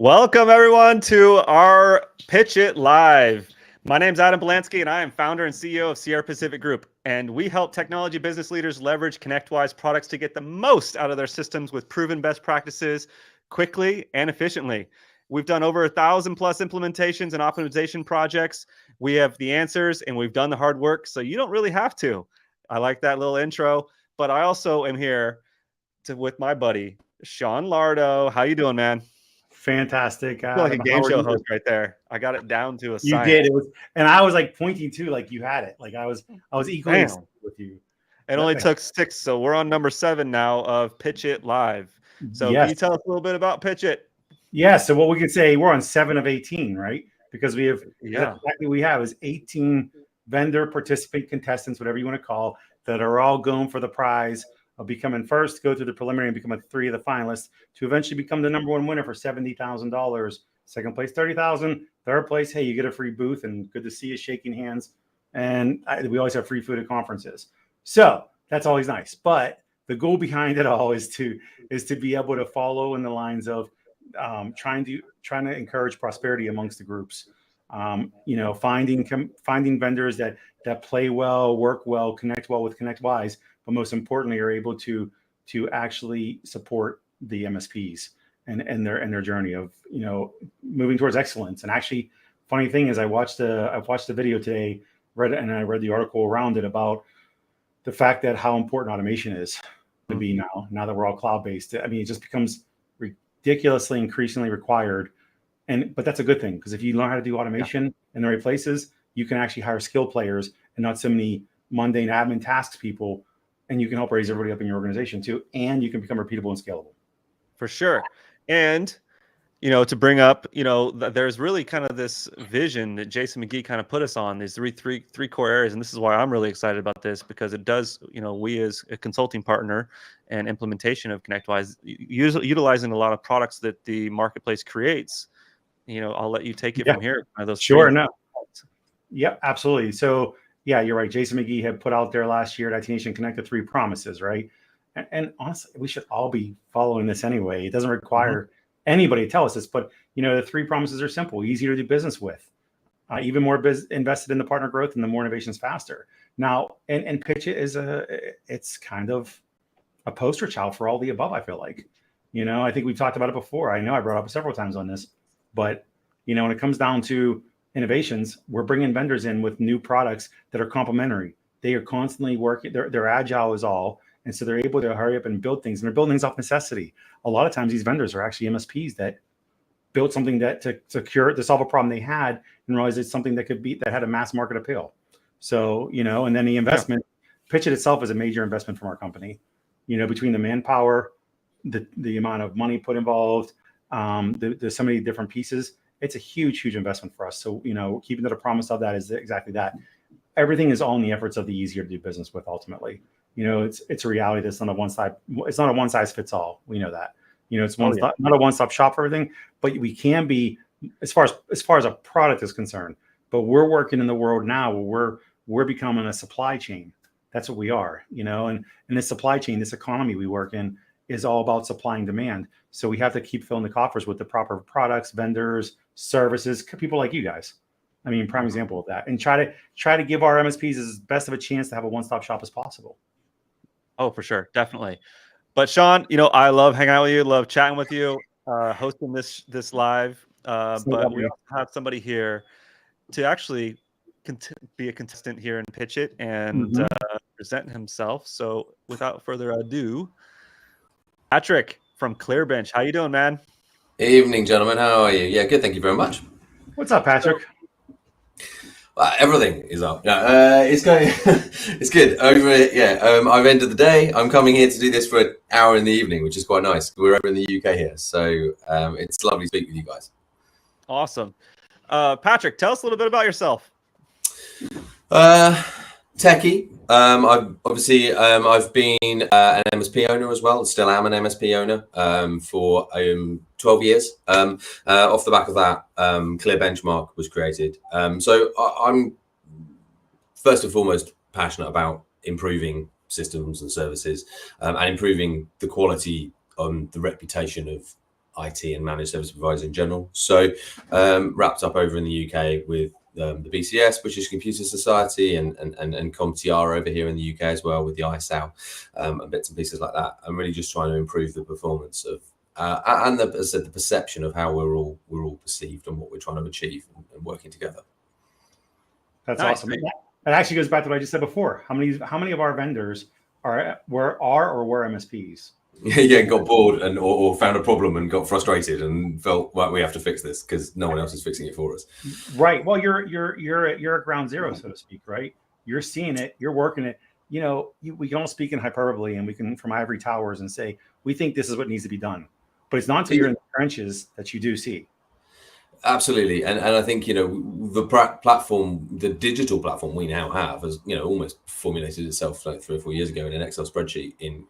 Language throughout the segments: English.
Welcome, everyone, to our Pitch It Live. My name is Adam Belansky, and I am founder and CEO of Sierra Pacific Group. And we help technology business leaders leverage ConnectWise products to get the most out of their systems with proven best practices quickly and efficiently. We've done over 1,000 plus implementations and optimization projects. We have the answers, and we've done the hard work, so you don't really have to. I like that little intro, but I also am here with my buddy, Sean Lardo. How you doing, man? Fantastic. I feel like a game show host right there. I got it down to a science. You did. It was, and I was like pointing to like you had it. Like I was equally excited with you. It only took 6, so we're on number 7 now of Pitch It Live. So yes. Can you tell us a little bit about Pitch It? Yeah. So what we can say, we're on 7 of 18, right? Because we have exactly we have is 18 vendor, participant, contestants, whatever you want to call, that are all going for the prize of becoming first, go through the preliminary and become 3 of the finalists to eventually become the number 1 winner for $70,000. Second place, $30,000. Third place, hey, you get a free booth and good to see you, shaking hands. And we always have free food at conferences. So that's always nice. But the goal behind it all is to be able to follow in the lines of trying to encourage prosperity amongst the groups. Finding vendors that play well, work well, connect well with ConnectWise, but most importantly are able to actually support the MSPs and their journey of moving towards excellence. And actually, funny thing is, I watched the video today, I read the article around it about the fact that how important automation is to be now that we're all cloud based. I mean, it just becomes ridiculously increasingly required. But that's a good thing, because if you learn how to do automation in the right places, you can actually hire skilled players and not so many mundane admin tasks people, and you can help raise everybody up in your organization too, and you can become repeatable and scalable. For sure. And to bring up, there's really kind of this vision that Jason McGee kind of put us on, these three core areas, and this is why I'm really excited about this, because it does, we as a consulting partner and implementation of ConnectWise, utilizing a lot of products that the marketplace creates. I'll let you take it from here. Sure. No. Yep, absolutely. So yeah, you're right. Jason McGee had put out there last year at IT Nation Connect the 3 promises, right? And honestly, we should all be following this anyway. It doesn't require anybody to tell us this, but the 3 promises are simple, easier to do business with, even more invested in the partner growth, and the more innovations faster. Now, and Pitch It is it's kind of a poster child for all the above. I feel like, I think we've talked about it before. I know I brought it up several times on this, but when it comes down to innovations, we're bringing vendors in with new products that are complementary. They are constantly working. They're agile as all. And so they're able to hurry up and build things, and they're building things off necessity. A lot of times these vendors are actually MSPs that built something that to solve a problem they had, and realized it's something that had a mass market appeal. So, and then the investment, Pitch It itself is a major investment from our company, between the manpower, the amount of money put involved, there's so many different pieces. It's a huge investment for us. So, keeping to the promise of that is exactly that. Everything is all in the efforts of the easier to do business with ultimately. It's a reality that's not it's not a one size fits all. We know that. It's not a one-stop shop for everything, but we can be as far as a product is concerned. But we're working in the world now where we're becoming a supply chain. That's what we are, and this supply chain, this economy we work in, is all about supply and demand. So we have to keep filling the coffers with the proper products, vendors, services, people like you guys. I mean, prime example of that, and try to give our MSPs as best of a chance to have a one-stop shop as possible. Oh, for sure. Definitely. But Sean, I love hanging out with you, love chatting with you, hosting this live. But we also have somebody here to actually be a contestant here and Pitch It and present himself. So without further ado, Patrick from Clearbench. How you doing, man? Evening, gentlemen. How are you? Yeah, good. Thank you very much. What's up, Patrick? Everything is up. Yeah, it's going. It's good. I've ended the day. I'm coming here to do this for an hour in the evening, which is quite nice. We're over in the UK here, so it's lovely to speak with you guys. Awesome, Patrick. Tell us a little bit about yourself. Techie. I've been an MSP owner as well. Still am an MSP owner for 12 years. Off the back of that, Clearbenchmark was created. So I'm first and foremost passionate about improving systems and services and improving the quality on the reputation of IT and managed service providers in general. So wrapped up over in the UK with the BCS, British Computer Society, and CompTIA over here in the UK as well with the ISAL and bits and pieces like that. I'm really just trying to improve the performance of and as I said, the perception of how we're all perceived and what we're trying to achieve and working together. That's Nice. awesome. That actually goes back to what I just said before. How many of our vendors were MSPs? Yeah, got bored or found a problem and got frustrated and felt right, we have to fix this because no one else is fixing it for us. Right. Well, you're at ground zero, so to speak. Right. You're seeing it. You're working it. You know, we can all speak in hyperbole and we can from ivory towers and say we think this is what needs to be done, but it's not until you're in the trenches that you do see. Absolutely, and I think, you know, the platform, the digital platform we now have, has, you know, almost formulated itself like 3 or 4 years ago in an Excel spreadsheet. In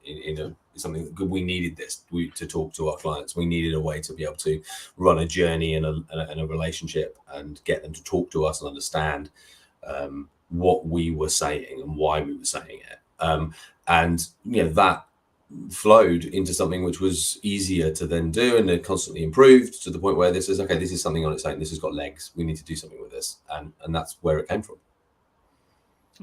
something that we needed this to talk to our clients. We needed a way to be able to run a journey and a relationship and get them to talk to us and understand what we were saying and why we were saying it. And you know, that flowed into something which was easier to then do, and it constantly improved to the point where this is something on its own. This has got legs. We need to do something with this, and that's where it came from.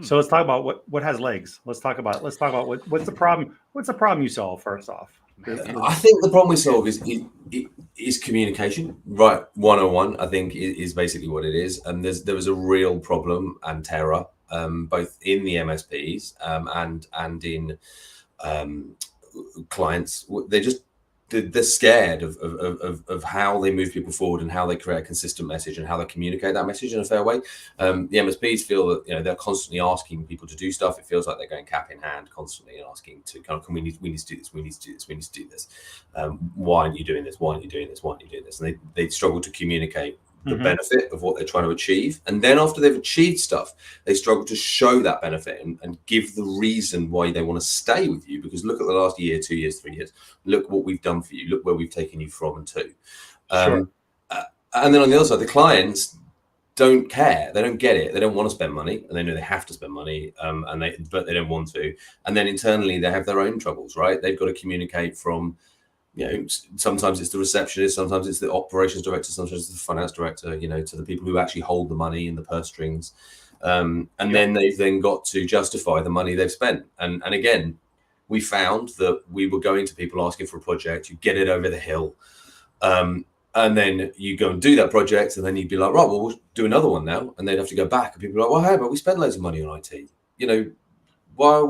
So let's talk about what has legs. Let's talk about what's the problem. What's the problem you solve first off? I think the problem we solve is communication. Right, 101. I think is basically what it is, and there was a real problem and terror both in the MSPs and in clients. They're scared of how they move people forward and how they create a consistent message and how they communicate that message in a fair way. The MSPs feel that, you know, they're constantly asking people to do stuff. It feels like they're going cap in hand constantly and asking to kind of, we need to do this, we need to do this, we need to do this. Why aren't you doing this? Why aren't you doing this? Why aren't you doing this? And they struggle to communicate the benefit of what they're trying to achieve. And then after they've achieved stuff, they struggle to show that benefit and give the reason why they want to stay with you. Because look at the last year, 2 years, 3 years. Look what we've done for you. Look where we've taken you from and to. Sure. And then on the other side, the clients don't care. They don't get it. They don't want to spend money, and they know they have to spend money, but they don't want to. And then internally, they have their own troubles, right? They've got to communicate from, you know, sometimes it's the receptionist, sometimes it's the operations director, sometimes it's the finance director, you know, to the people who actually hold the money and the purse strings. And then they've then got to justify the money they've spent. And again, we found that we were going to people asking for a project, you get it over the hill. And then you go and do that project, and then you'd be like, right, well, we'll do another one now. And they'd have to go back, and people are like, well, hey, but we spent loads of money on IT. You know, what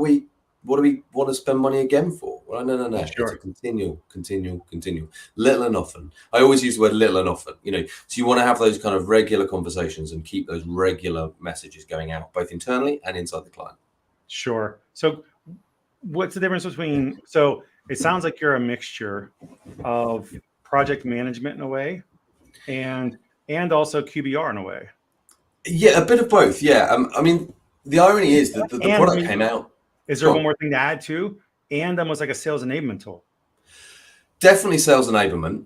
do we want to spend money again for? Well, no. Sure. It's a continual, little and often. I always use the word little and often, you know, so you want to have those kind of regular conversations and keep those regular messages going out, both internally and inside the client. Sure. So what's the difference between, so it sounds like you're a mixture of project management in a way and also QBR in a way. Yeah, a bit of both. Yeah. I mean, the irony is that the product came out. Is there one more thing to add to? And almost like a sales enablement tool. Definitely sales enablement.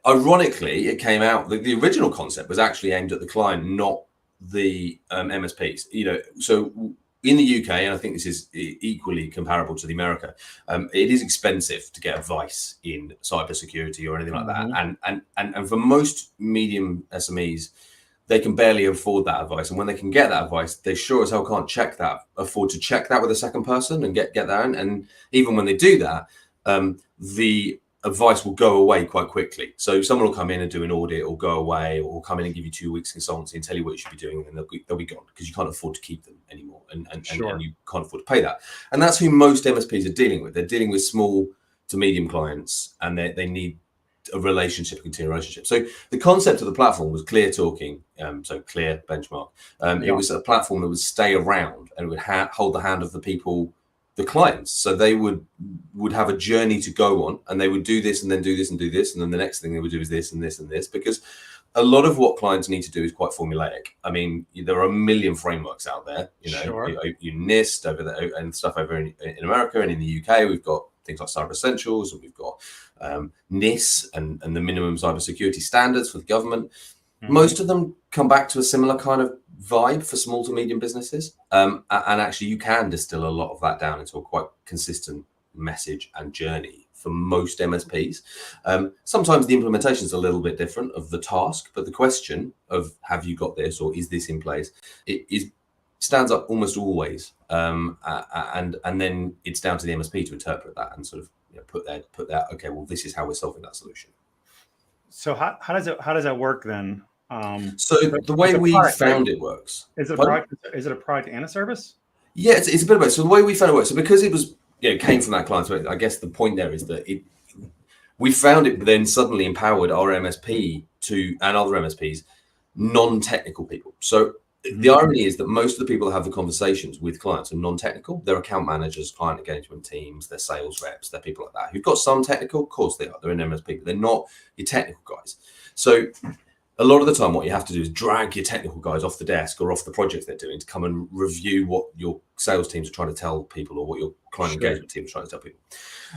Ironically, it came out, the original concept was actually aimed at the client, not the MSPs. You know, so in the UK, and I think this is equally comparable to the America, it is expensive to get advice in cybersecurity or anything like that. And for most medium SMEs, they can barely afford that advice. And when they can get that advice, they sure as hell can't afford to check that with a second person and get that. And even when they do that, the advice will go away quite quickly. So someone will come in and do an audit or go away, or come in and give you 2 weeks consultancy and tell you what you should be doing, and they'll be gone because you can't afford to keep them anymore. And you can't afford to pay that. And that's who most MSPs are dealing with. They're dealing with small to medium clients, and they need a relationship, a continual relationship. So the concept of the platform was clear talking, so Clearbenchmark. It was a platform that would stay around and would hold the hand of the people, the clients. So they would have a journey to go on, and they would do this and then do this and do this, and then the next thing they would do is this and this and this, because a lot of what clients need to do is quite formulaic. I mean, there are a million frameworks out there, you know, you NIST over there and stuff over in America, and in the UK, we've got things like Cyber Essentials, and we've got NIS and the minimum cybersecurity standards for the government. Most of them come back to a similar kind of vibe for small to medium businesses. And actually, you can distill a lot of that down into a quite consistent message and journey for most MSPs. Sometimes the implementation is a little bit different of the task, but the question of have you got this or is this in place, it stands up almost always. And then it's down to the MSP to interpret that and sort of put that, okay, well, this is how we're solving that solution. So how does that work then? So the way we found it works. Is it a product and a service? Yeah, it's a bit of both. So the way we found it works, so because it was, came from that client, so I guess the point there is that we found it then suddenly empowered our MSP and other MSPs, non-technical people. So the irony is that most of the people that have the conversations with clients are non-technical. They're account managers, client engagement teams, they're sales reps, they're people like that who've got some technical. Of course they are. They're in MSP, but they're not your technical guys. So a lot of the time, what you have to do is drag your technical guys off the desk or off the projects they're doing to come and review what your sales teams are trying to tell people or what your client engagement team is trying to tell people.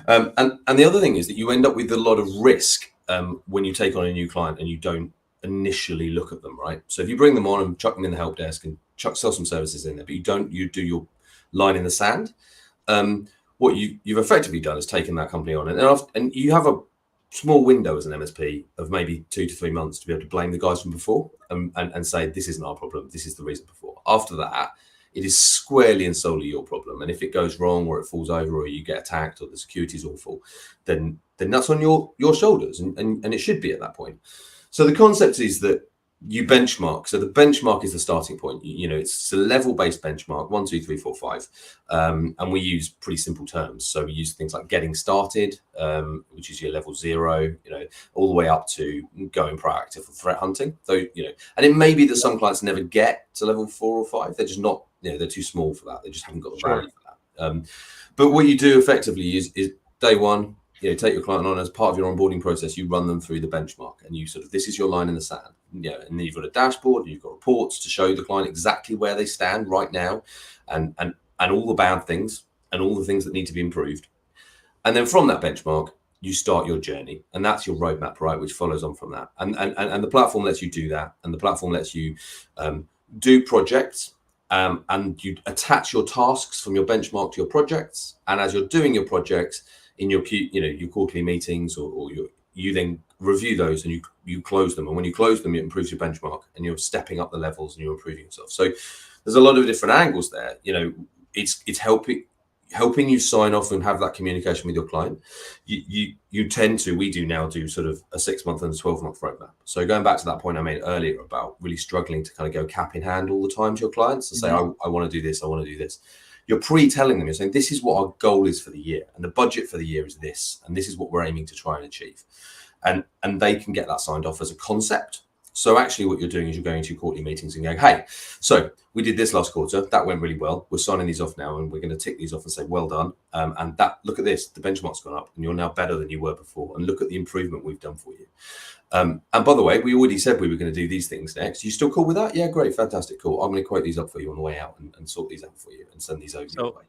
And the other thing is that you end up with a lot of risk when you take on a new client and you don't initially look at them, right? So if you bring them on and chuck them in the help desk and sell some services in there, but you do your line in the sand, what you've effectively done is taken that company on, and you have a small window as an MSP of maybe 2 to 3 months to be able to blame the guys from before and say, this isn't our problem, this is the reason before. After that, it is squarely and solely your problem. And if it goes wrong or it falls over or you get attacked or the security is awful, then that's on your shoulders and it should be at that point. So the concept is that you benchmark. So the benchmark is the starting point. It's a level-based benchmark, 1, 2, 3, 4, 5. And we use pretty simple terms. So we use things like getting started, which is your level 0, all the way up to going proactive for threat hunting. So, and it may be that some clients never get to level 4 or 5. They're just not, they're too small for that. They just haven't got the value for that. But what you do effectively is day one, take your client on as part of your onboarding process. You run them through the benchmark, and you sort of, this is your line in the sand. And then you've got a dashboard, and you've got reports to show the client exactly where they stand right now, and all the bad things and all the things that need to be improved. And then from that benchmark, you start your journey, and that's your roadmap, right? Which follows on from that. And the platform lets you do that, and the platform lets you do projects. And you attach your tasks from your benchmark to your projects, and as you're doing your projects in your your quarterly meetings or you then review those and you close them, and when you close them, it improves your benchmark and you're stepping up the levels and you're improving yourself. So there's a lot of different angles there. It's helping you sign off and have that communication with your client. We do now sort of a 6-month and a 12-month roadmap. So going back to that point I made earlier about really struggling to kind of go cap in hand all the time to your clients to say, I want to do this, I want to do this. You're pre-telling them, you're saying, this is what our goal is for the year, and the budget for the year is this, and this is what we're aiming to try and achieve. And they can get that signed off as a concept. So actually what you're doing is you're going to quarterly meetings and going, hey, so we did this last quarter, that went really well. We're signing these off now, and we're going to tick these off and say, well done. And look at this, the benchmark's gone up, and you're now better than you were before. And look at the improvement we've done for you. And by the way, we already said we were going to do these things next. You still cool with that? Yeah, great, fantastic, cool. I'm going to quote these up for you on the way out and sort these out for you and send these over your way.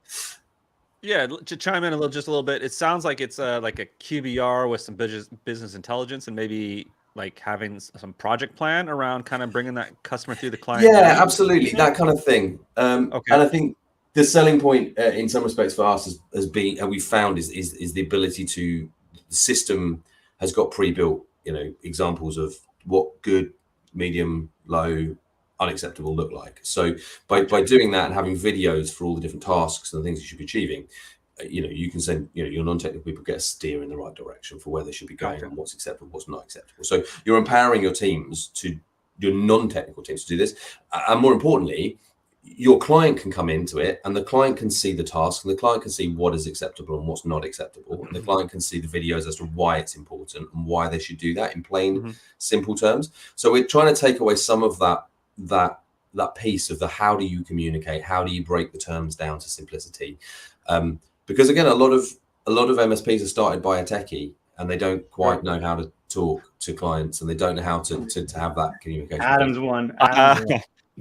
Yeah, to chime in a little bit, it sounds like it's like a QBR with some business intelligence and maybe like having some project plan around kind of bringing that customer through the client. Yeah, absolutely, that kind of thing. Okay. And I think the selling point in some respects for us has been, and we found is the ability to, the system has got pre-built, examples of what good, medium, low, unacceptable look like. So by doing that and having videos for all the different tasks and the things you should be achieving, you can send your non-technical people get a steer in the right direction for where they should be going and what's acceptable, what's not acceptable. So you're empowering your teams your non-technical teams to do this, and more importantly, your client can come into it, and the client can see the task, and the client can see what is acceptable and what's not acceptable, and the client can see the videos as to why it's important and why they should do that in plain, simple terms. So we're trying to take away some of that piece of the how do you communicate, how do you break the terms down to simplicity, because again, a lot of MSPs are started by a techie, and they don't quite know how to talk to clients, and they don't know how to have that communication. Adam's one.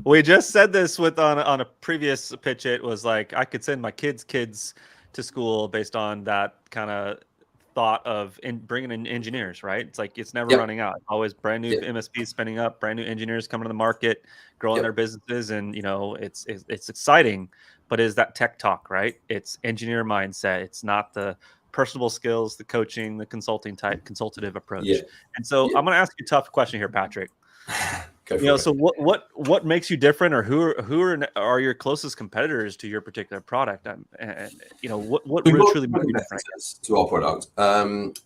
We just said this on a previous PitchIT, was like, I could send my kids to school based on that kind of thought of bringing in engineers, right? It's like, it's never running out. Always brand new MSPs spinning up, brand new engineers coming to the market, growing their businesses. And, it's exciting, but is that tech talk, right? It's engineer mindset. It's not the personable skills, the coaching, the consulting type, consultative approach. Yeah. And so Yeah. I'm going to ask you a tough question here, Patrick. Go for it. So what makes you different, or who are your closest competitors to your particular product? And what We've got truly makes you different? to our product.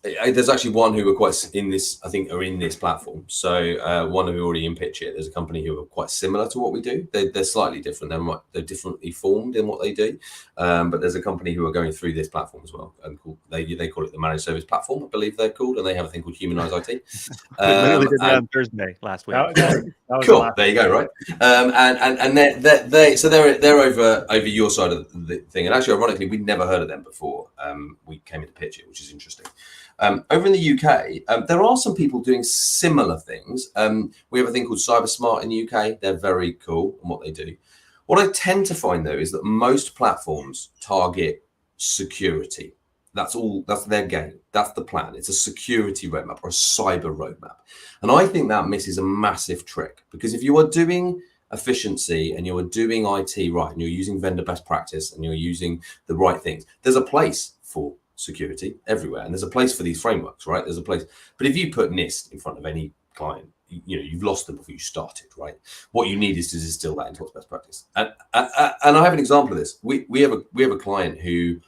There's actually one who are quite in this, I think, are in this platform. So one who are already in PitchIT. There's a company who are quite similar to what we do. They're slightly different. They're differently formed in what they do. But there's a company who are going through this platform as well, and they call it the managed service platform, I believe they're called, and they have a thing called Humanize IT. We literally did that on Thursday last week. That was Cool. There you go. Right. And they're over your side of the thing. And actually, ironically, we'd never heard of them before. We came into PitchIT, which is interesting. Over in the UK, there are some people doing similar things. We have a thing called CyberSmart in the UK. They're very cool on what they do. What I tend to find, though, is that most platforms target security. That's all. That's their game. That's the plan. It's a security roadmap or a cyber roadmap. And I think that misses a massive trick, because if you are doing efficiency and you are doing IT right, and you're using vendor best practice and you're using the right things, there's a place for security everywhere, and there's a place for these frameworks, right? There's a place. But if you put NIST in front of any client, you've lost them before you started, right? What you need is to distill that into what's best practice. And I have an example of this. We have a client who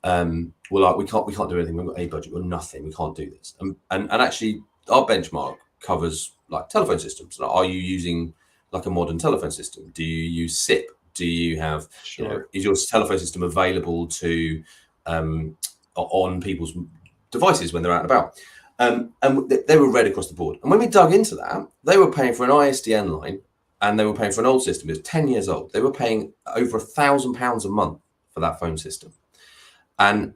we're like, we can't do anything. We've got a budget. We've got nothing. We can't do this. And actually, our benchmark covers like telephone systems. Like, are you using like a modern telephone system? Do you use SIP? Do you have, is your telephone system available to on people's devices when they're out and about? And they were red across the board. And when we dug into that, they were paying for an ISDN line, and they were paying for an old system. It was 10 years old. They were paying over £1,000 a month for that phone system. And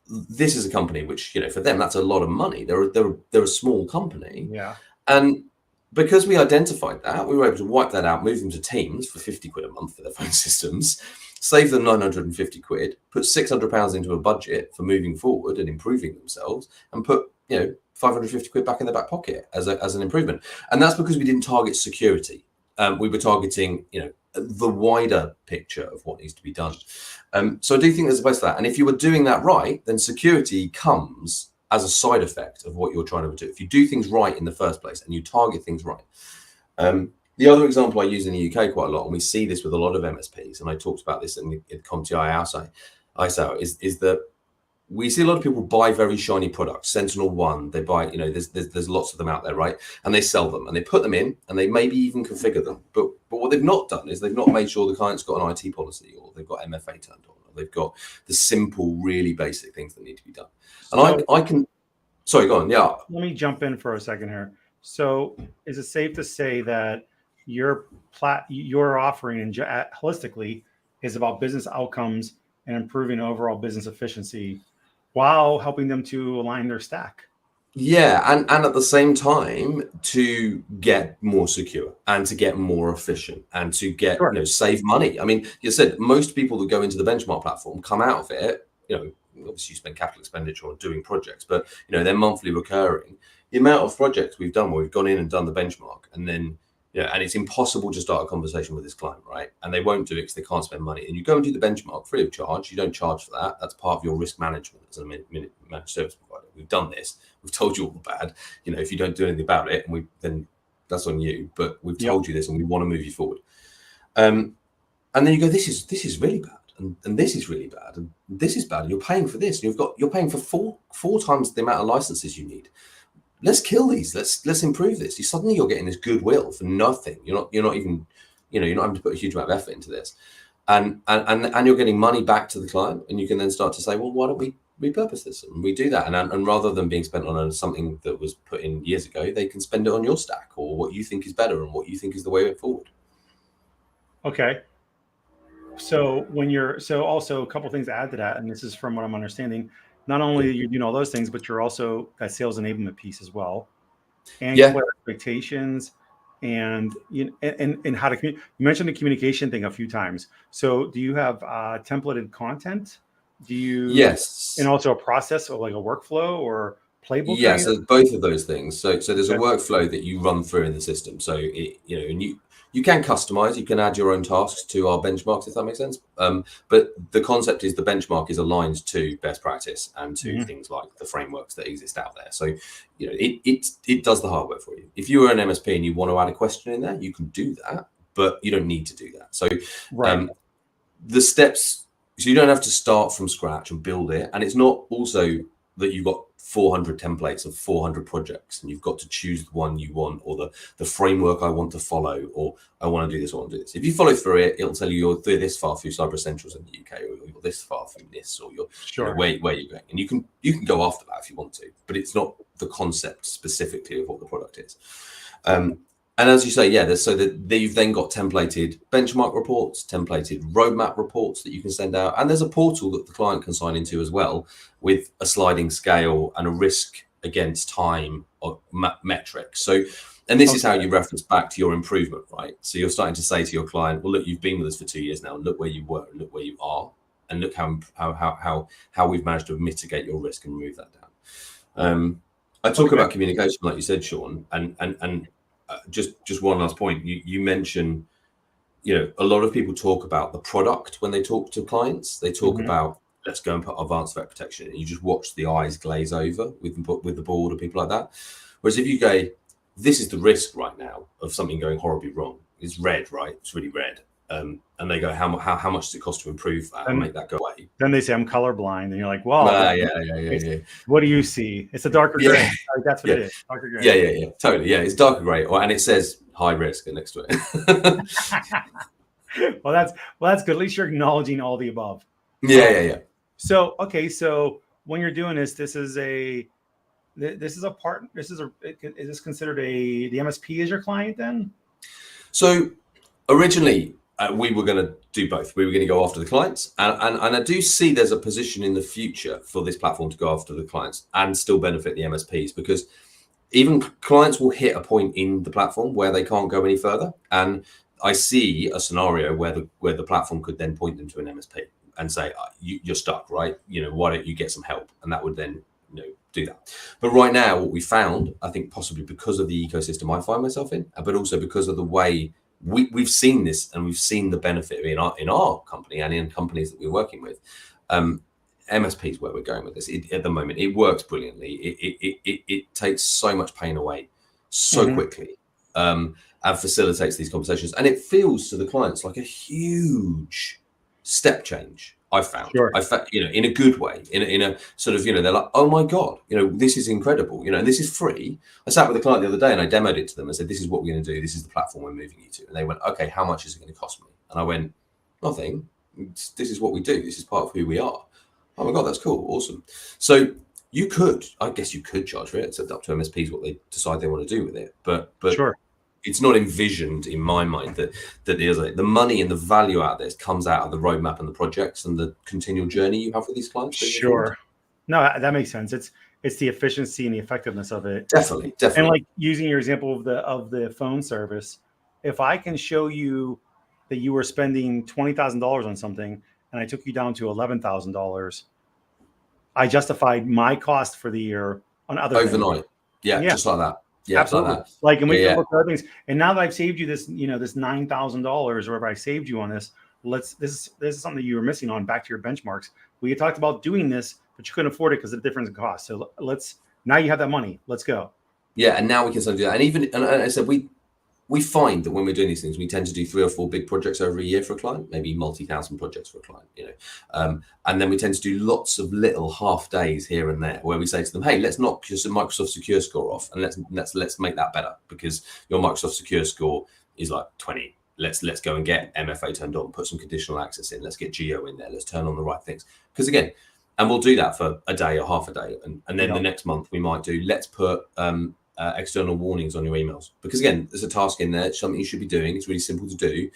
this is a company which, for them, that's a lot of money. They're a small company. Yeah. And because we identified that, we were able to wipe that out, move them to Teams for 50 quid a month for their phone systems, save them 950 quid, put £600 into a budget for moving forward and improving themselves, and put, 550 quid back in their back pocket as an improvement. And that's because we didn't target security. We were targeting, the wider picture of what needs to be done. So I do think there's a place for that. And if you were doing that right, then security comes as a side effect of what you're trying to do. If you do things right in the first place and you target things right. The other example I use in the UK quite a lot, and we see this with a lot of MSPs, and I talked about this in the CompTIA ISO, is that we see a lot of people buy very shiny products. Sentinel-1, they buy, there's lots of them out there, right? And they sell them and they put them in and they maybe even configure them. But what they've not done is they've not made sure the client's got an IT policy, or they've got MFA turned on, or they've got the simple, really basic things that need to be done. And I can, sorry, go on. Yeah. Let me jump in for a second here. So is it safe to say that your offering holistically is about business outcomes and improving overall business efficiency while helping them to align their stack? Yeah, and at the same time to get more secure and to get more efficient and to get save money. I mean, you said most people that go into the benchmark platform come out of it, obviously you spend capital expenditure on doing projects, but they're monthly recurring. The amount of projects we've done where we've gone in and done the benchmark, and then and it's impossible to start a conversation with this client, right? And they won't do it because they can't spend money. And you go and do the benchmark free of charge. You don't charge for that. That's part of your risk management as a managed service provider. We've done this. We've told you all the bad. If you don't do anything about it, then that's on you. But we've told you this, and we want to move you forward. And then you go, this is really bad, and this is really bad, and this is bad. And you're paying for this. And you're paying for four times the amount of licenses you need. Let's kill these. Let's improve this. You're getting this goodwill for nothing. You're not even, you're not having to put a huge amount of effort into this, and you're getting money back to the client, and you can then start to say, well, why don't we repurpose this? And we do that, and rather than being spent on something that was put in years ago, they can spend it on your stack or what you think is better and what you think is the way forward. Okay. So also a couple of things to add to that, and this is from what I'm understanding. Not only are you doing all those things, but you're also that sales enablement piece as well, and clear expectations, and and how to communicate. You mentioned the communication thing a few times. So, do you have templated content? Do you? Yes. And also a process or like a workflow or playbook? Yes, both of those things. So there's a workflow that you run through in the system. So and You can customize, you can add your own tasks to our benchmarks, if that makes sense. But the concept is the benchmark is aligned to best practice and to things like the frameworks that exist out there. So, it does the hard work for you. If you are an MSP and you want to add a question in there, you can do that, but you don't need to do that. So the steps, so you don't have to start from scratch and build it. And it's not also that you've got 400 templates of 400 projects and you've got to choose the one you want, or the framework I want to follow, or I want to do this, I want to do this. If you follow through it, it'll tell you you're this far through Cyber Essentials in the UK, or you're this far through this, or you're where you're going. And you can go after that if you want to, but it's not the concept specifically of what the product is. And as you say, you've then got templated benchmark reports, templated roadmap reports that you can send out. And there's a portal that the client can sign into as well, with a sliding scale and a risk against time or metrics. So, and this is how you reference back to your improvement, right? So you're starting to say to your client, well, look, you've been with us for 2 years now. Look where you were, look where you are, and look how we've managed to mitigate your risk and remove that down. I talk about communication, like you said, Sean, and just one last point. You mentioned, a lot of people talk about the product when they talk to clients. They talk about, let's go and put advanced threat protection, and you just watch the eyes glaze over with the board or people like that. Whereas if you go, this is the risk right now of something going horribly wrong. It's red, right? It's really red. And they go, how much does it cost to improve that and make that go away? Then they say I'm colorblind, and you're like, well, yeah. What do you see? It's a darker gray. That's what it is. Darker gray. Yeah, totally. Yeah, it's darker gray, and it says high risk next to it. Well, that's good. At least you're acknowledging all the above. Yeah. So when you're doing this, is this considered the MSP as your client then? So originally, we were going to do both. We were going to go after the clients, and I do see there's a position in the future for this platform to go after the clients and still benefit the MSPs, because even clients will hit a point in the platform where they can't go any further. And I see a scenario where the platform could then point them to an MSP and say, you're stuck, right? Why don't you get some help? And that would then do that. But right now, what we found, I think possibly because of the ecosystem I find myself in, but also because of the way we've seen this, and we've seen the benefit in our company and in companies that we're working with. MSP is where we're going with this. At the moment, it works brilliantly. It takes so much pain away so quickly, and facilitates these conversations. And it feels to the clients like a huge step change. I found, in a good way, in a sort of, they're like, oh my God, this is incredible, and this is free. I sat with a client the other day and I demoed it to them and said, this is what we're going to do. This is the platform we're moving you to. And they went, okay, how much is it going to cost me? And I went, nothing. This is what we do. This is part of who we are. Oh my God, that's cool. Awesome. So I guess you could charge for it. It's up to MSPs what they decide they want to do with it. But sure. It's not envisioned in my mind that the money and the value out of this comes out of the roadmap and the projects and the continual journey you have with these clients. Sure. No, that makes sense. It's the efficiency and the effectiveness of it. Definitely. And like using your example of the phone service, if I can show you that you were spending $20,000 on something and I took you down to $11,000, I justified my cost for the year on other overnight. things. Yeah, just like that. Yeah, absolutely. Like, and we can look at other things. And now that I've saved you this, this $9,000 or whatever I saved you on this, this is something that you were missing on. Back to your benchmarks. We had talked about doing this, but you couldn't afford it because of the difference in cost. So now you have that money. Let's go. Yeah, and now we can start to do that. And I said we find that when we're doing these things, we tend to do 3 or 4 big projects over a year for a client, maybe multi-thousand projects for a client, and then we tend to do lots of little half days here and there where we say to them, hey, let's knock your Microsoft Secure Score off and let's make that better, because your Microsoft Secure Score is like 20. Let's go and get MFA turned on, put some conditional access in, let's get Geo in there, let's turn on the right things. Because again, and we'll do that for a day or half a day, and then the next month we might do, let's put external warnings on your emails, because again, there's a task in there. It's something you should be doing. It's really simple to do,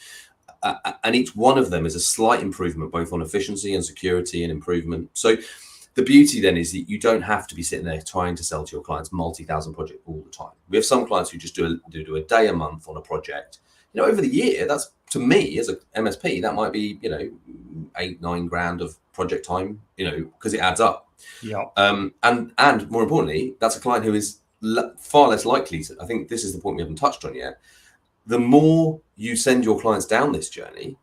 and each one of them is a slight improvement both on efficiency and security and improvement. So the beauty then is that you don't have to be sitting there trying to sell to your clients multi-thousand project all the time. We have some clients who just do a day a month on a project. Over the year, that's, to me as a MSP, that might be 8-9 grand of project time, because it adds up. Yeah. And more importantly, that's a client who is far less likely to, I think this is the point we haven't touched on yet, the more you send your clients down this journey,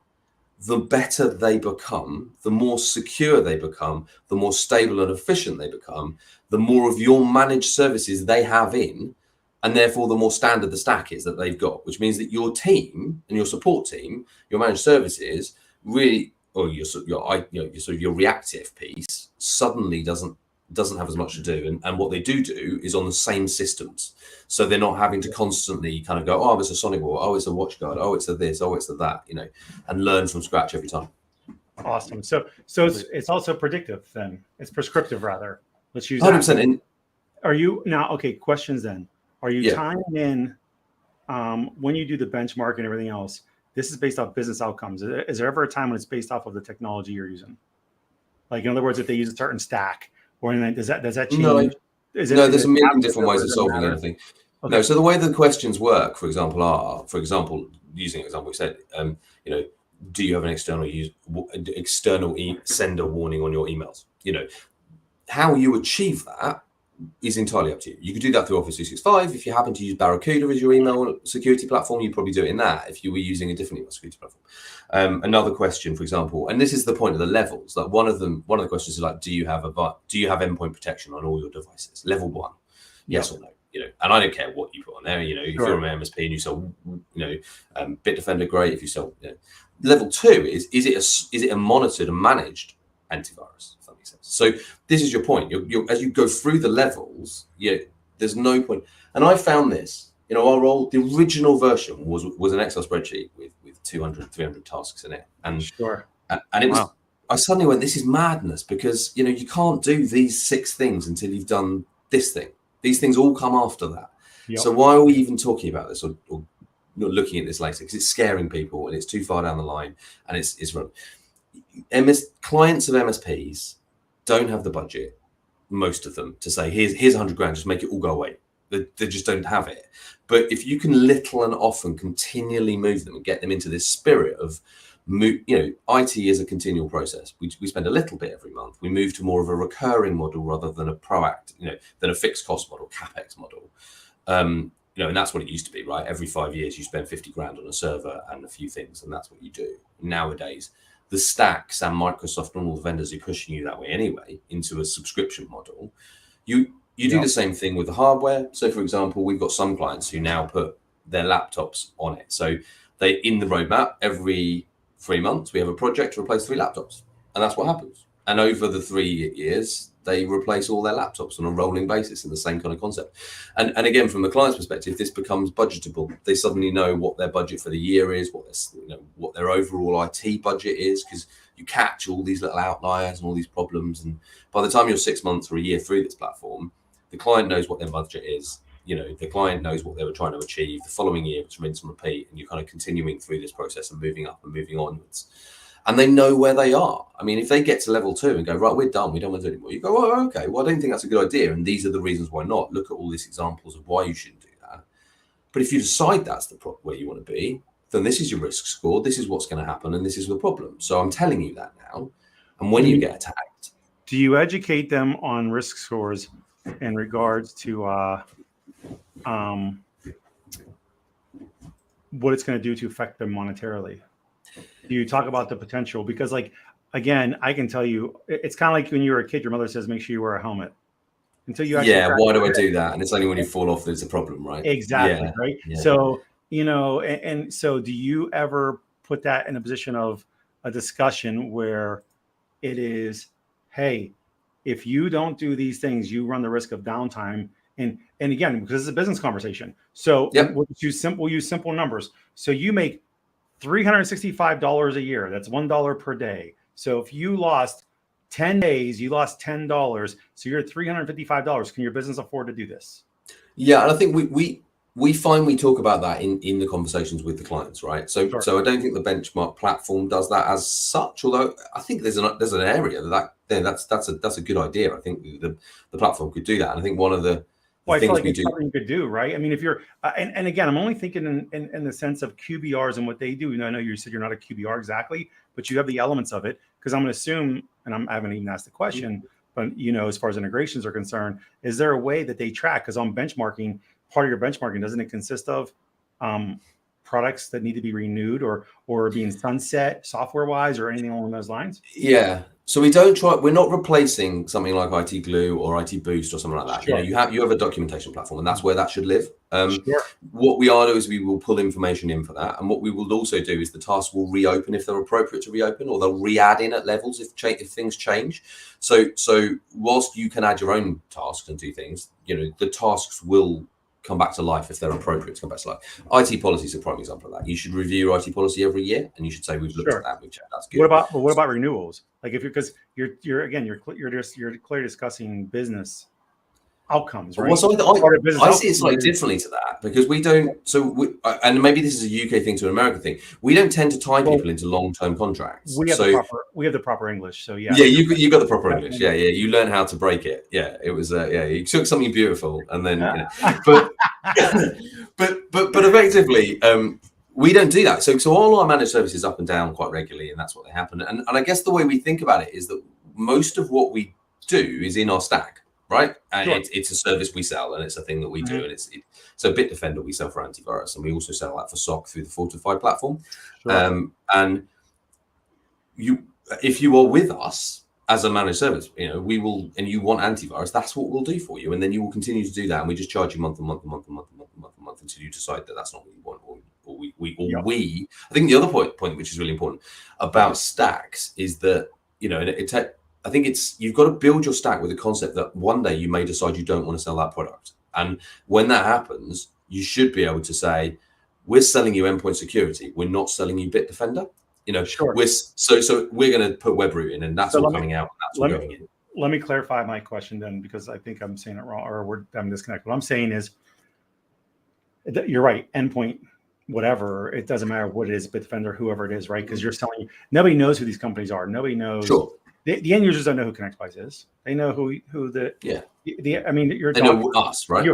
the better they become, the more secure they become, the more stable and efficient they become, the more of your managed services they have in, and therefore the more standard the stack is that they've got, which means that your team and your support team, your managed services, really, or your reactive piece suddenly doesn't have as much to do, and what they do is on the same systems, so they're not having to constantly kind of go, oh, it's a Sonic Wall, oh, it's a WatchGuard, oh, it's a this, oh, it's a that, and learn from scratch every time. Awesome. So it's also predictive then. It's prescriptive rather. Let's use 100%. that. Are you now okay? Questions then. Are you tying in when you do the benchmark and everything else? This is based off business outcomes. Is there ever a time when it's based off of the technology you're using? Like in other words, if they use a certain stack, or does that change? No, there's a million different ways of solving anything. Okay. No, so the way the questions work, for example, using an example we said, do you have an external sender warning on your emails? How you achieve that is entirely up to you. You could do that through Office 365. If you happen to use Barracuda as your email security platform, you'd probably do it in that. If you were using a different email security platform. Another question, for example, and this is the point of the levels. Like one of the questions is like, do you have endpoint protection on all your devices? Level 1, yes or no. And I don't care what you put on there. If you're an MSP and you sell, Bitdefender, great. If you sell, level 2 is it a monitored and managed antivirus? If that makes sense. So this is your point. You're as you go through the levels, there's no point. And I found this. The original version was an Excel spreadsheet with 200, 300 tasks in it, and it was. Wow. I suddenly went, this is madness, because you can't do these 6 things until you've done this thing. These things all come after that. Yep. So why are we even talking about this or not looking at this later? Because it's scaring people and it's too far down the line, and it's wrong. Clients of MSPs don't have the budget, most of them, to say here's 100 grand, just make it all go away. They just don't have it. But if you can little and often continually move them and get them into this spirit of, IT is a continual process. We spend a little bit every month. We move to more of a recurring model rather than a than a fixed cost model, CapEx model. And that's what it used to be, right? Every 5 years you spend 50 grand on a server and a few things, and that's what you do. Nowadays, the stacks and Microsoft and all the vendors are pushing you that way anyway, into a subscription model. You do the same thing with the hardware. So, for example, we've got some clients who now put their laptops on it. So they, in the roadmap, every 3 months, we have a project to replace 3 laptops. And that's what happens. And over the 3 years, they replace all their laptops on a rolling basis in the same kind of concept. And again, from the client's perspective, this becomes budgetable. They suddenly know what their budget for the year is, what their overall IT budget is, because you catch all these little outliers and all these problems. And by the time you're 6 months or a year through this platform, the client knows what their budget is. The client knows what they were trying to achieve. The following year, it's rinse and repeat, and you're kind of continuing through this process and moving up and moving onwards. And they know where they are. I mean, if they get to level 2 and go, right, we're done, we don't want to do it anymore. You go, oh, okay, well, I don't think that's a good idea. And these are the reasons why not. Look at all these examples of why you shouldn't do that. But if you decide that's the where you want to be, then this is your risk score. This is what's going to happen. And this is the problem. So I'm telling you that now. And when you get attacked. Do you educate them on risk scores in regards to what it's going to do to affect them monetarily? Do you talk about the potential? Because, again, I can tell you, it's kind of like when you were a kid, your mother says, make sure you wear a helmet. Until you actually why do I do that? And it's only when you fall off that it's a problem, right? Exactly, right? Yeah. So, and so do you ever put that in a position of a discussion where it is, hey, if you don't do these things, you run the risk of downtime. And again, because it's a business conversation. So we'll use simple numbers. So you make $365 a year. That's $1 per day. So if you lost 10 days, you lost $10. So you're at $355. Can your business afford to do this? Yeah, and I think we find we talk about that in the conversations with the clients, right? So I don't think the benchmark platform does that as such. Although I think there's an area that's a good idea. I think the platform could do that. And I think one of the I feel like it's something you could do, right? I mean, if you're, and again, I'm only thinking in the sense of QBRs and what they do. I know you said you're not a QBR exactly, but you have the elements of it. Because I'm going to assume, and I haven't even asked the question, but as far as integrations are concerned, is there a way that they track? Because on benchmarking, part of your benchmarking, doesn't it consist of products that need to be renewed or being sunset software wise or anything along those lines? Yeah. So we're not replacing something like IT Glue or IT Boost or something like that. Sure. You have a documentation platform, and that's where that should live. Sure. What we are doing is we will pull information in for that. And what we will also do is the tasks will reopen if they're appropriate to reopen, or they'll re-add in at levels if things change. So whilst you can add your own tasks and do things, the tasks will come back to life if they're appropriate to come back to life. IT policy is a prime example of that. You should review your IT policy every year, and you should say we've looked at that, we've checked that's good. What about renewals? Like because you're clearly discussing business outcomes, right? Well, so I see it slightly differently to that, because we don't. And maybe this is a UK thing to an American thing. We don't tend to tie people into long-term contracts. We have the proper English. So yeah. Yeah, you got the proper English. Yeah. You learn how to break it. Yeah, it was. You took something beautiful and then. But effectively, we don't do that. So all our managed services up and down quite regularly, and that's what they happen. And I guess the way we think about it is that most of what we do is in our stack. Right, and sure. It's a service we sell, and it's a thing that we do, and it's a Bitdefender we sell for antivirus, and we also sell that for SOC through the Fortify platform. Sure. And if you are with us as a managed service, we will, and you want antivirus, that's what we'll do for you, and then you will continue to do that, and we just charge you month until you decide that that's not what you want, or we. I think the other point which is really important about stacks is that I think you've got to build your stack with the concept that one day you may decide you don't want to sell that product. And when that happens, you should be able to say, we're selling you endpoint security. We're not selling you Bitdefender. Sure. So we're going to put web root in, and that's all coming out. And that's all going in. Let me clarify my question then, because I think I'm saying it wrong, or I'm disconnected. What I'm saying is, you're right. Endpoint, whatever, it doesn't matter what it is, Bitdefender, whoever it is, right? Because you're selling. Nobody knows who these companies are. Nobody knows. Sure. The end users don't know who ConnectWise is. They know who the I mean, they know us, right?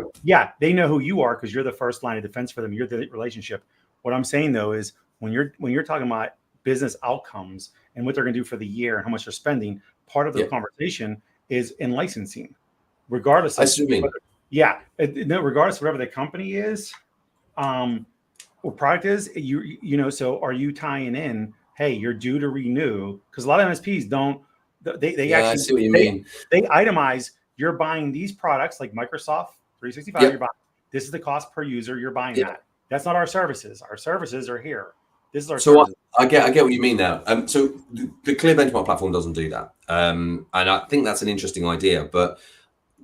They know who you are because you're the first line of defense for them. You're the relationship. What I'm saying though is when you're talking about business outcomes and what they're going to do for the year and how much they're spending, part of the conversation is in licensing, regardless. I see what you mean. Regardless of whatever the company is, or product is, So are you tying in? Hey, you're due to renew, because a lot of MSPs don't. They actually. I see what you mean. They itemize. You're buying these products like Microsoft 365. You're buying. This is the cost per user. You're buying that. That's not our services. Our services are here. This is our. So I get what you mean now. So the Clearbenchmark platform doesn't do that, and I think that's an interesting idea. But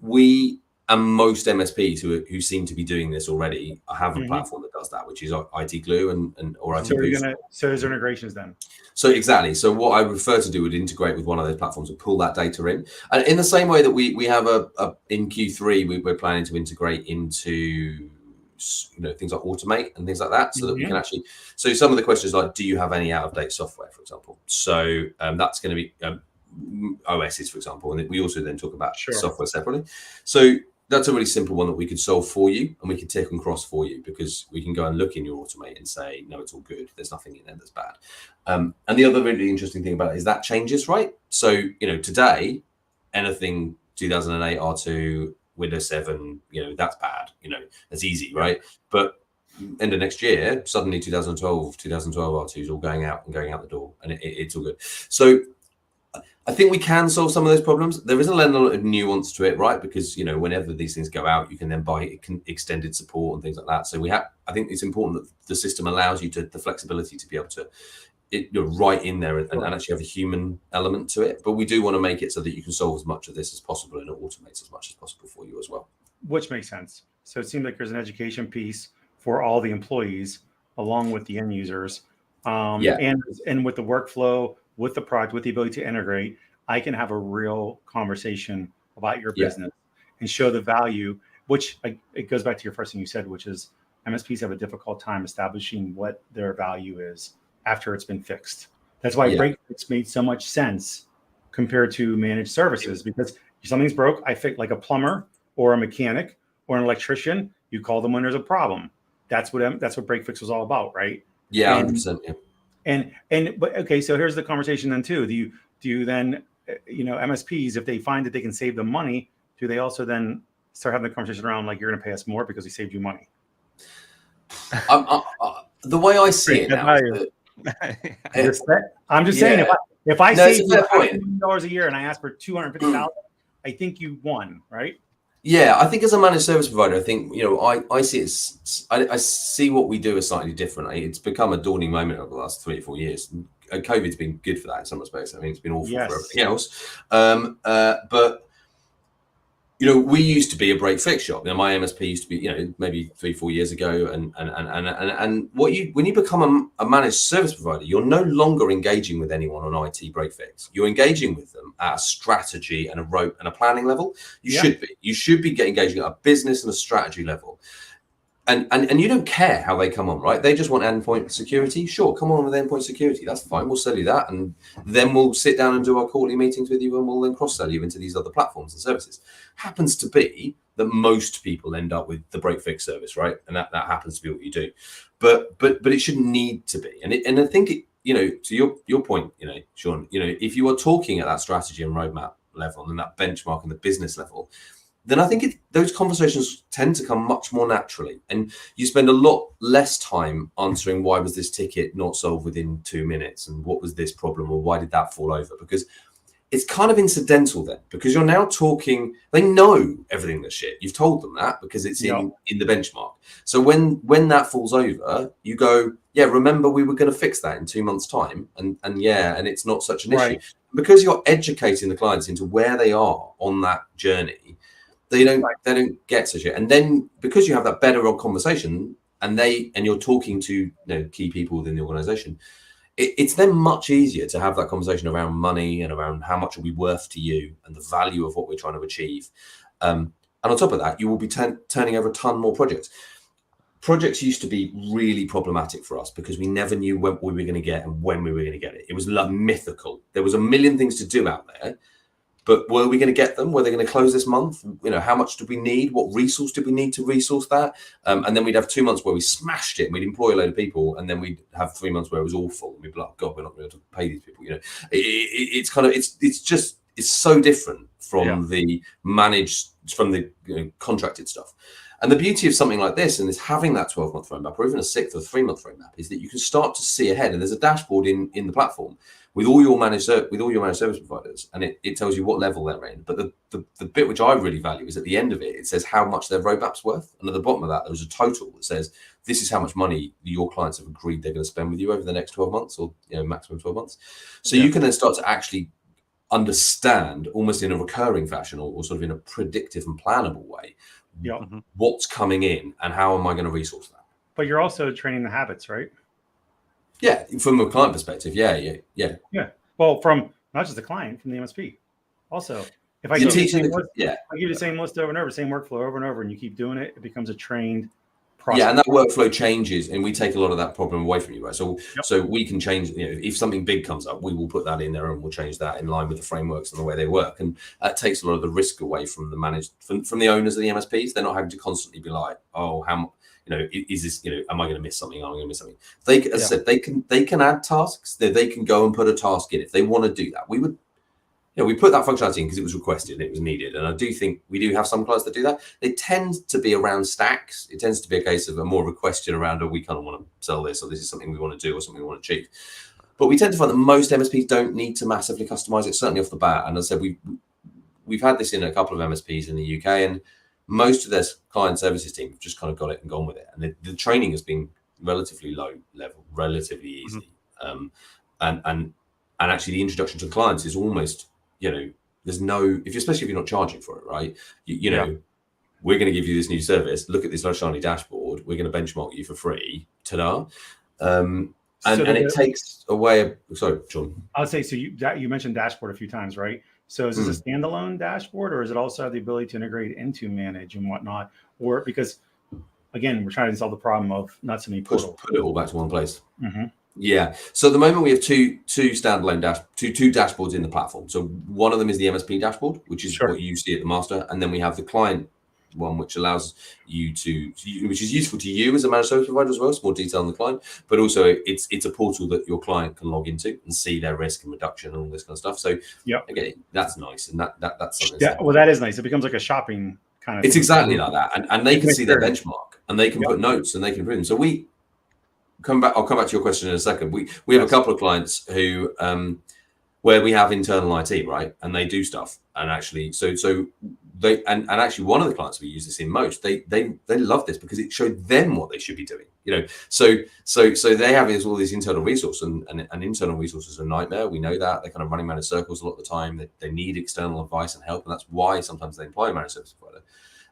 we and most MSPs who seem to be doing this already have a platform that does that, which is IT Glue and or IT Boost. So there's integrations then. So exactly. So what I refer to do would integrate with one of those platforms and pull that data in. And in the same way that we have in Q3, we're planning to integrate into things like Automate and things like that, so that we can actually. So some of the questions like, do you have any out of date software, for example? So that's going to be OSs, for example, and we also then talk about software separately. So that's a really simple one that we could solve for you, and we can tick and cross for you, because we can go and look in your Automate and say, no, it's all good. There's nothing in there that's bad. And the other really interesting thing about it is that changes, right? So, today, anything 2008 R2, Windows 7, that's bad. That's easy, right? But end of next year, suddenly 2012 R2 is all going out the door, and it's all good. So I think we can solve some of those problems. There is a lot of nuance to it, right? Because whenever these things go out, you can then buy extended support and things like that. So I think it's important that the system allows you the flexibility to be able to, you're right in there and actually have a human element to it. But we do want to make it so that you can solve as much of this as possible, and it automates as much as possible for you as well. Which makes sense. So it seems like there's an education piece for all the employees along with the end users, and with the workflow, with the product, with the ability to integrate. I can have a real conversation about your business and show the value, which it goes back to your first thing you said, which is MSPs have a difficult time establishing what their value is after it's been fixed. That's why break-fix made so much sense compared to managed services, because if something's broke, I fix, like a plumber or a mechanic or an electrician, you call them when there's a problem. That's what break-fix was all about, right? Yeah, 100%. Yeah. But okay, so here's the conversation then too. Do you then, MSPs, if they find that they can save them money, do they also then start having the conversation around like, you're going to pay us more because we saved you money? the way I see it Great now, value. I'm just saying, if I No, save it's a fair point. $100 million a year and I ask for 250,000, I think you won, right? Yeah, I think as a managed service provider, I think, I see it. I see what we do as slightly different. It's become a dawning moment over the last 3 or 4 years. And COVID's been good for that in some respects. I mean, it's been awful for everything else. But we used to be a break fix shop. My MSP used to be, maybe 3-4 years ago. And when you become a managed service provider, you're no longer engaging with anyone on IT break fix. You're engaging with them at a strategy and a planning level. Should be. You should be engaging at a business and a strategy level. And you don't care how they come on, right? They just want endpoint security. Sure, come on with endpoint security. That's fine. We'll sell you that. And then we'll sit down and do our quarterly meetings with you, and we'll then cross-sell you into these other platforms and services. Happens to be that most people end up with the break fix service, right? And that happens to be what you do. But it shouldn't need to be. And I think to your point, Sean, if you are talking at that strategy and roadmap level and that benchmark and the business level, then I think those conversations tend to come much more naturally. And you spend a lot less time answering why was this ticket not solved within 2 minutes and what was this problem or why did that fall over? Because it's kind of incidental then, because you're now talking, they know everything that's shit. You've told them that because it's in the benchmark. So when that falls over, you go, yeah, remember we were going to fix that in 2 months' time. And it's not such an issue. Because you're educating the clients into where they are on that journey, they don't get such it. And then because you have that better conversation and you're talking to key people within the organization, it's then much easier to have that conversation around money and around how much will be worth to you and the value of what we're trying to achieve. And on top of that, you will be turning over a ton more projects. Projects used to be really problematic for us because we never knew what we were going to get and when we were going to get it. It was like mythical. There was a million things to do out there. But were we going to get them? Were they going to close this month? How much did we need? What resource did we need to resource that? And then we'd have 2 months where we smashed it and we'd employ a load of people. And then we'd have 3 months where it was awful. And we'd be like, God, we're not going to pay these people. It's so different from the managed, from the contracted stuff. And the beauty of something like this, and is having that 12-month roadmap or even a 6 or 3-month roadmap, is that you can start to see ahead. And there's a dashboard in the platform with all your managed service providers, and it tells you what level they're in. But the bit which I really value is at the end of it, it says how much their roadmap's worth, and at the bottom of that there's a total that says this is how much money your clients have agreed they're going to spend with you over the next 12 months, or maximum 12 months. So you can then start to actually understand, almost in a recurring fashion, or sort of in a predictive and plannable way, what's coming in and how am I going to resource that. But you're also training the habits, right? Yeah, from a client perspective, yeah. Well, from not just the client, from the MSP. Also, if I give you the same list over and over, same workflow over and over, and you keep doing it, it becomes a trained process. Yeah, and that workflow changes, and we take a lot of that problem away from you, right? So we can change. If something big comes up, we will put that in there, and we'll change that in line with the frameworks and the way they work, and that takes a lot of the risk away from the managed, from the owners of the MSPs. They're not having to constantly be like, oh, how. Is this, am I going to miss something? Am I going to miss something? As I said, they can add tasks. They can go and put a task in if they want to do that. We would, we put that functionality in because it was requested and it was needed. And I do think we do have some clients that do that. They tend to be around stacks. It tends to be a case of more of a question around, we kind of want to sell this, or this is something we want to do, or something we want to achieve. But we tend to find that most MSPs don't need to massively customize it, certainly off the bat. And as I said, we've had this in a couple of MSPs in the UK, and most of their client services team have just kind of got it and gone with it. And the training has been relatively low level, relatively easy. And actually the introduction to the clients is almost, there's no, especially if you're not charging for it, right? We're going to give you this new service. Look at this nice shiny dashboard. We're going to benchmark you for free. Ta-da. And it takes away, sorry, John. I would say, so you mentioned dashboard a few times, right? So is this a standalone dashboard, or is it also have the ability to integrate into manage and whatnot? Or because, again, we're trying to solve the problem of not so many portals. Put it all back to one place. Yeah. So at the moment we have two standalone two dashboards in the platform. So one of them is the MSP dashboard, which is what you see at the master, and then we have the client one, which allows you which is useful to you as a managed service provider as well. It's more detail on the client, but also it's a portal that your client can log into and see their risk and reduction and all this kind of stuff. So again, that's nice, and that's something. Yeah, well, that is nice. It becomes like a shopping kind of. It's exactly like that, and they can see their benchmark, and they can put notes, and they can improve them. So I'll come back to your question in a second. We have a couple of clients who where we have internal IT, right, and they do stuff, and actually, so they and actually one of the clients we use this in most, they love this because it showed them what they should be doing, So they have all these internal resources, and internal resources are a nightmare. We know that they're kind of running around in circles a lot of the time. They need external advice and help, and that's why sometimes they employ a managed service provider.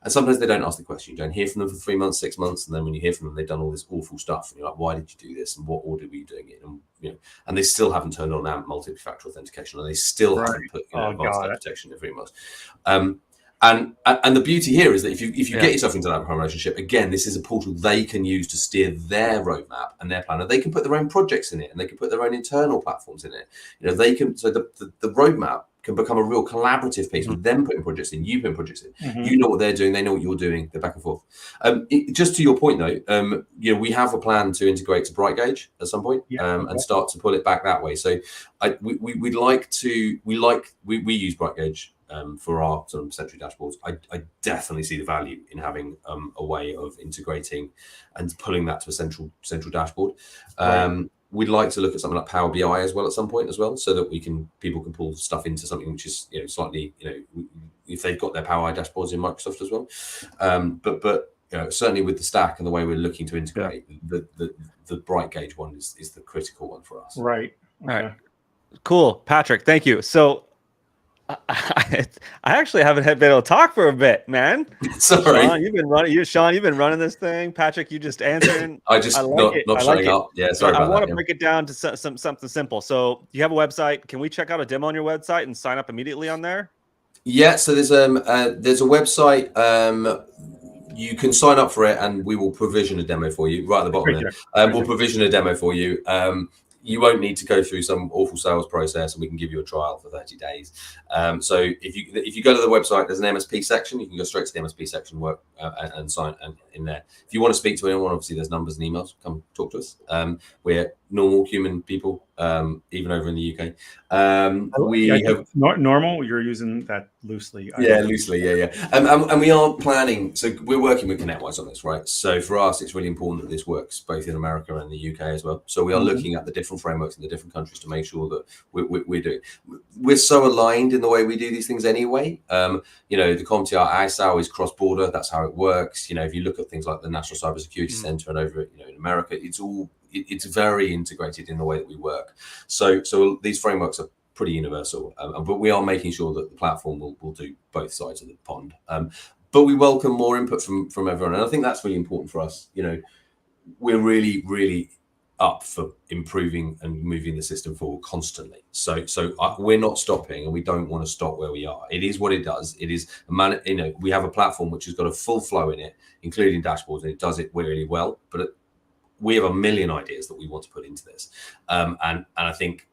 And sometimes they don't ask the question. You don't hear from them for 3 months, 6 months, and then when you hear from them, they've done all this awful stuff, and you're like, "Why did you do this? And what order were you doing it?" And and they still haven't turned on AMP multi-factor authentication, and they still haven't put advanced threat protection in 3 months. And the beauty here is that if you get yourself into that relationship, again, this is a portal they can use to steer their roadmap and their plan, and they can put their own projects in it, and they can put their own internal platforms in it. They can. So the roadmap can become a real collaborative piece with them putting projects in, you putting projects in. You know what they're doing, they know what you're doing. They're back and forth. Just to your point, though, we have a plan to integrate to BrightGauge at some point, and start to pull it back that way. So we use BrightGauge for our sort of Sentry dashboards. I definitely see the value in having a way of integrating and pulling that to a central dashboard. We'd like to look at something like Power BI as well at some point as well, so that people can pull stuff into something which is slightly if they've got their Power BI dashboards in Microsoft as well. But certainly with the stack and the way we're looking to integrate, the BrightGauge one is the critical one for us. Right. Okay. All right. Cool, Patrick. Thank you. So I actually haven't been able to talk for a bit, man. Sorry, Sean, you've been running this thing. Patrick, you just answering. I just not showing up. Yeah, sorry about that. I want to break it down to something simple. So you have a website. Can we check out a demo on your website and sign up immediately on there? Yeah. So there's a website. You can sign up for it, and we will provision a demo for you right at the bottom there. We'll provision a demo for you. You won't need to go through some awful sales process, and we can give you a trial for 30 days. So if you go to the website, there's an MSP section. You can go straight to the MSP section, work and sign in there. If you want to speak to anyone, obviously there's numbers and emails. Come talk to us. We're normal human people, even over in the UK. Normal. You're using that loosely. Loosely. Yeah. And we are planning. So we're working with ConnectWise on this, right? So for us, it's really important that this works both in America and the UK as well. So we are looking at the different frameworks in the different countries to make sure that we're doing. We're so aligned in the way we do these things anyway. The CompTIA ISAO is cross-border. That's how it works. If you look at things like the National Cybersecurity Center and over in America, it's very integrated in the way that we work. So these frameworks are pretty universal, but we are making sure that the platform will do both sides of the pond. But we welcome more input from everyone, and I think that's really important for us. We're really, really up for improving and moving the system forward constantly. So we're not stopping, and we don't want to stop where we are. It is what it does. It is we have a platform which has got a full flow in it, including dashboards, and it does it really well. But we have a million ideas that we want to put into this, and I think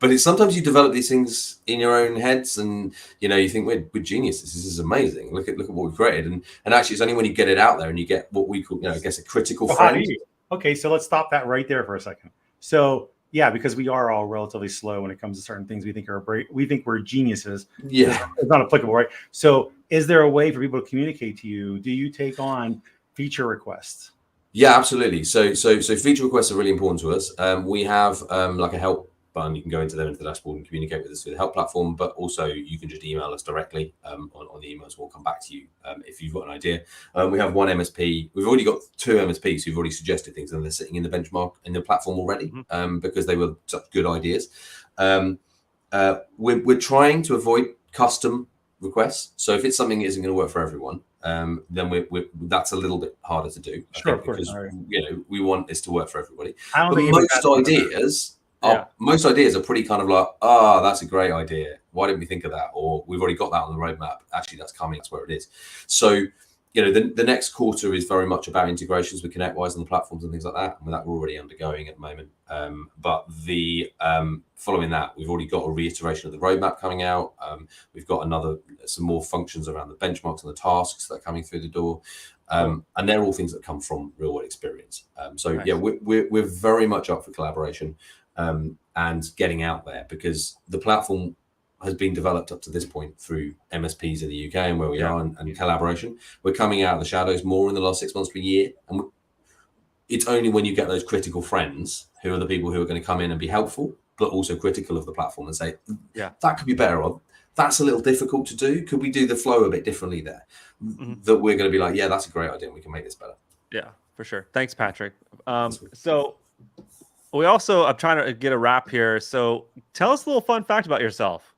but it's sometimes you develop these things in your own heads, and you think we're geniuses. This is amazing. Look at what we've created, and actually it's only when you get it out there and you get what we call I guess a critical friend. Okay, so let's stop that right there for a second. So yeah, because we are all relatively slow when it comes to certain things we think we're geniuses. Yeah, it's not applicable, right? So is there a way for people to communicate to you? Do you take on feature requests? Yeah, absolutely. So feature requests are really important to us. We have like a help button. You can go into the dashboard and communicate with us through the help platform, but also you can just email us directly on the emails. We'll come back to you if you've got an idea. We have one MSP. We've already got 2 MSPs who've already suggested things, and they're sitting in the benchmark in the platform already because they were such good ideas. We're trying to avoid custom requests. So if it's something that isn't going to work for everyone, then that's a little bit harder to do. Sure, of course. Because we want this to work for everybody. Most ideas are pretty kind of like, that's a great idea. Why didn't we think of that? Or we've already got that on the roadmap. Actually, that's coming. That's where it is. So the next quarter is very much about integrations with ConnectWise and the platforms and things like that. And that we're already undergoing at the moment. But the following that, we've already got a reiteration of the roadmap coming out. We've got some more functions around the benchmarks and the tasks that are coming through the door. And they're all things that come from real world experience. Nice. Yeah, we're very much up for collaboration and getting out there, because the platform has been developed up to this point through MSPs in the UK and where we are and collaboration. We're coming out of the shadows more in the last 6 months to a year, and it's only when you get those critical friends who are the people who are going to come in and be helpful, but also critical of the platform and say, yeah, that could be better. Or that's a little difficult to do. Could we do the flow a bit differently there? That we're going to be like, yeah, that's a great idea. We can make this better. Yeah, for sure. Thanks, Patrick. So we also, I'm trying to get a wrap here. So tell us a little fun fact about yourself.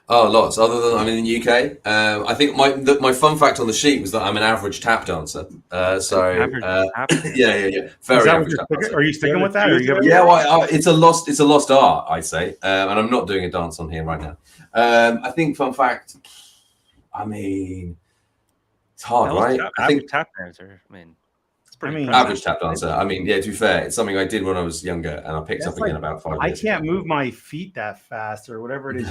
Oh, lots. Other than I'm in the UK, I think my fun fact on the sheet was that I'm an average tap dancer. Average tap dancer. Yeah. Very average tap dancer. Are you sticking with that? Or Yeah, well, it's a lost art, I'd say. And I'm not doing a dance on here right now. I think fun fact. I mean, it's hard, right? I think tap dancer. I mean, it's pretty. Average tap dancer. I mean, yeah. To be fair, it's something I did when I was younger, and I picked up again about 5 years I can't move my feet that fast, or whatever it is.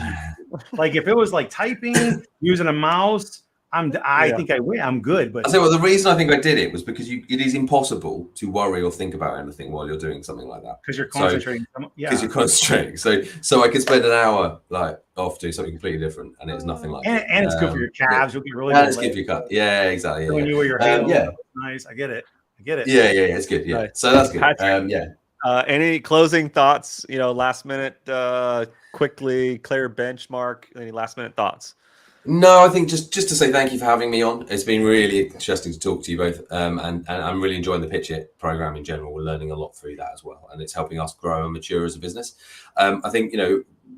Like if it was like typing using a mouse, I think I win. I'm good. But I say, well, the reason I think I did it was because it is impossible to worry or think about anything while you're doing something like that. Because you're concentrating. Because you're concentrating. So I could spend an hour like off doing something completely different, and it's nothing like that. And it's good for your calves. You'll get really. And it's good for your calves. Yeah, exactly. When you wear your halo, nice. I get it. Yeah, it's good. Yeah, so that's good. Patrick, any closing thoughts? Last minute, quickly, Clearbenchmark. Any last minute thoughts? No, I think just to say thank you for having me on. It's been really interesting to talk to you both, and I'm really enjoying the PitchIT program in general. We're learning a lot through that as well, and it's helping us grow and mature as a business. I think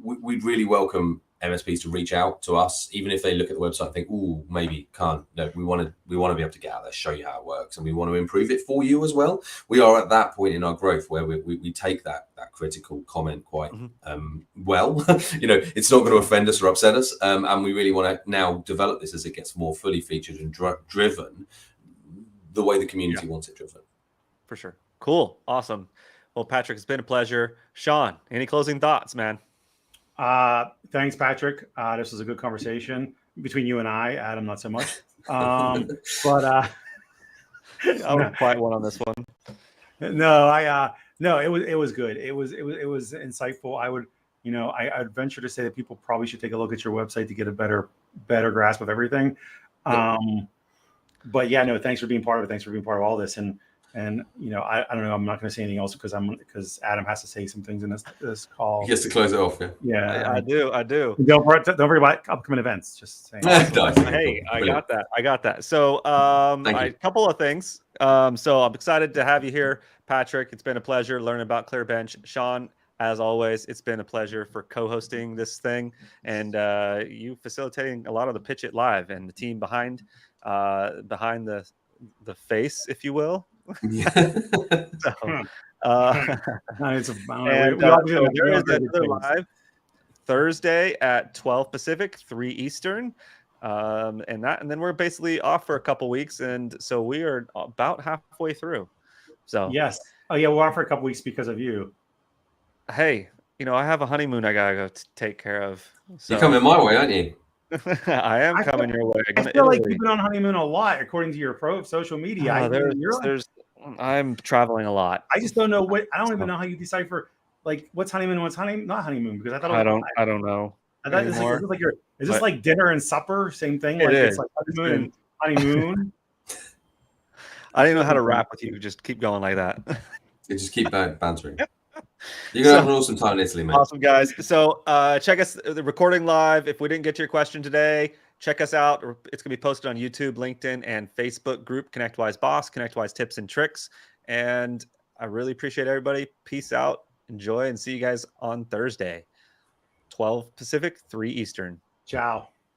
we'd really welcome MSPs to reach out to us, even if they look at the website and think, "Oh, maybe can't." No, we want to be able to get out there, show you how it works, and we want to improve it for you as well. We are at that point in our growth where we take that critical comment quite well. It's not going to offend us or upset us, and we really want to now develop this as it gets more fully featured and driven the way the community wants it driven. For sure. Cool. Awesome. Well, Patrick, it's been a pleasure. Sean, any closing thoughts, man? Thanks, Patrick. This was a good conversation between you and I. Adam, not so much. But I would quiet one on this one. No, it was good. It was insightful. I'd venture to say that people probably should take a look at your website to get a better grasp of everything. But yeah, no, thanks for being part of it. Thanks for being part of all this. And I don't know. I'm not going to say anything else because Adam has to say some things in this call. He has to close it off. Yeah, I do. Don't worry about upcoming events. Just saying. Hey, I got that. So, a couple of things. So I'm excited to have you here, Patrick. It's been a pleasure learning about Clearbench. Sean, as always, it's been a pleasure for co-hosting this thing and you facilitating a lot of the PitchIT Live and the team behind the face, if you will. There is another live Thursday at 12 Pacific, 3 Eastern, and then we're basically off for a couple weeks, and so we are about halfway through. So yes, we're off for a couple weeks because of you. Hey, I have a honeymoon I gotta go take care of. So. You're coming my way, aren't you? I am coming your way. I feel like you've been on honeymoon a lot, according to your social media. I'm traveling a lot. I just don't know I don't even know how you decipher like what's honeymoon and what's not honeymoon, because I thought I don't know. I thought is this like dinner and supper, same thing? It's like honeymoon and honeymoon. I don't even know how to rap with you. Just keep going like that. You just keep bantering. You're gonna have an awesome time in Italy, man. Awesome, guys. So check us the recording live. If we didn't get to your question today, check us out. It's gonna be posted on YouTube, LinkedIn, and Facebook group ConnectWise Boss, ConnectWise Tips and Tricks. And I really appreciate everybody. Peace out, enjoy, and see you guys on Thursday, 12 Pacific, 3 Eastern. Ciao.